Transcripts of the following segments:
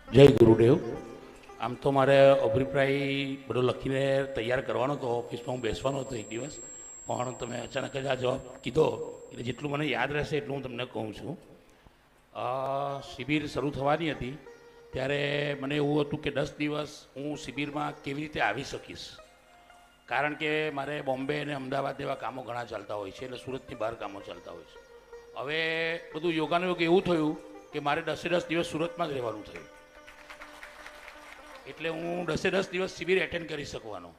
જય ગુરુદેવ. આમ તો મારે અભિપ્રાય બધો લખીને તૈયાર કરવાનો હતો, ઓફિસમાં હું બેસવાનો હતો એક દિવસ, પણ તમે અચાનક જ આ જવાબ કીધો એટલે જેટલું મને યાદ રહેશે એટલું હું તમને કહું છું. શિબિર શરૂ થવાની હતી ત્યારે મને એવું હતું કે 10 દિવસ હું શિબિરમાં કેવી રીતે આવી શકીશ, કારણ કે મારે બોમ્બે અને અમદાવાદ એવા કામો ઘણા ચાલતા હોય છે, એટલે સુરતની બહાર કામો ચાલતા હોય છે. હવે બધું યોગાનું યોગ એવું થયું કે મારે 10 દિવસ સુરતમાં જ રહેવાનું થયું, એટલે હું 10 દિવસ શિબિર એટેન્ડ કરી શકવાનો.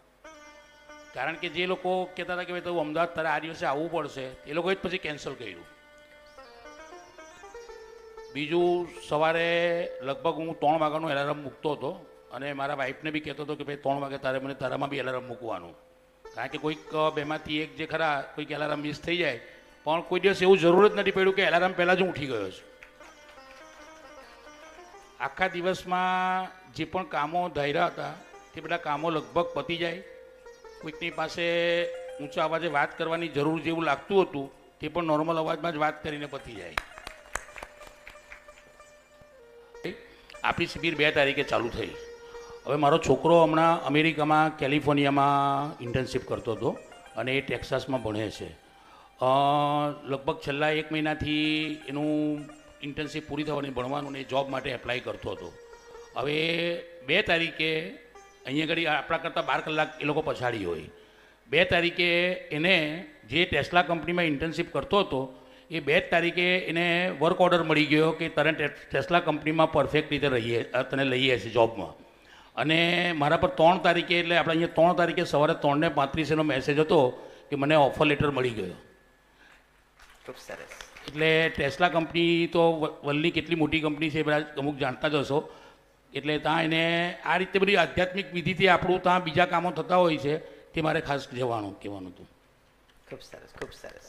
કારણ કે જે લોકો કહેતા હતા કે ભાઈ તું અમદાવાદ તારે આ દિવસે આવવું પડશે, એ લોકોએ જ પછી કેન્સલ કર્યું. બીજું, સવારે લગભગ હું 3 વાગ્યાનો એલાર્મ મૂકતો હતો અને મારા વાઈફને બી કહેતો હતો કે ભાઈ 3 વાગે તારે મને તારામાં બી એલાર્મ મૂકવાનું, કારણ કે કોઈક બેમાંથી એક જે ખરા કોઈક એલાર્મ મિસ થઈ જાય, પણ કોઈ દિવસ એવું જરૂર જ નથી પડ્યું કે એલાર્મ પહેલાં જ હું ઉઠી ગયો છું. આખા દિવસમાં જે પણ કામો ધાર્યા હતા તે બધા કામો લગભગ પતી જાય. કોઈકની પાસે ઊંચા અવાજે વાત કરવાની જરૂર જેવું લાગતું હતું તે પણ નોર્મલ અવાજમાં જ વાત કરીને પતી જાય. આપણી શિબિર 2 તારીખે ચાલુ થઈ. હવે મારો છોકરો હમણાં અમેરિકામાં કેલિફોર્નિયામાં ઇન્ટર્નશીપ કરતો હતો અને એ ટેક્સાસમાં ભણે છે. લગભગ છેલ્લા 1 મહિનાથી એનું ઇન્ટર્નશીપ પૂરી થવાની, ભણવાનું ને જોબ માટે એપ્લાય કરતો હતો. હવે 2 તારીખે અહીંયા આગળ આપણા કરતાં 12 કલાક એ લોકો પછાડી હોય. 2 તારીખે એને જે ટેસ્લા કંપનીમાં ઇન્ટર્નશીપ કરતો હતો એ 2 તારીખે એને વર્ક ઓર્ડર મળી ગયો કે તને ટેસ્લા કંપનીમાં પરફેક્ટ રીતે તને લઈએ છે જોબમાં. અને મારા પર 3 તારીખે, એટલે આપણે અહીંયા 3 તારીખે સવારે 3:35 મેસેજ હતો કે મને ઓફર લેટર મળી ગયો. ખૂબ સરસ. એટલે ટેસ્લા કંપની તો વર્લ્ડની કેટલી મોટી કંપની છે એ બધા અમુક જાણતા જ હશો. એટલે ત્યાં એને આ રીતે બધી આધ્યાત્મિક વિધિથી આપણું ત્યાં બીજા કામો થતા હોય છે તે મારે ખાસ કહેવાનું હતું. ખૂબ સરસ, ખૂબ સરસ.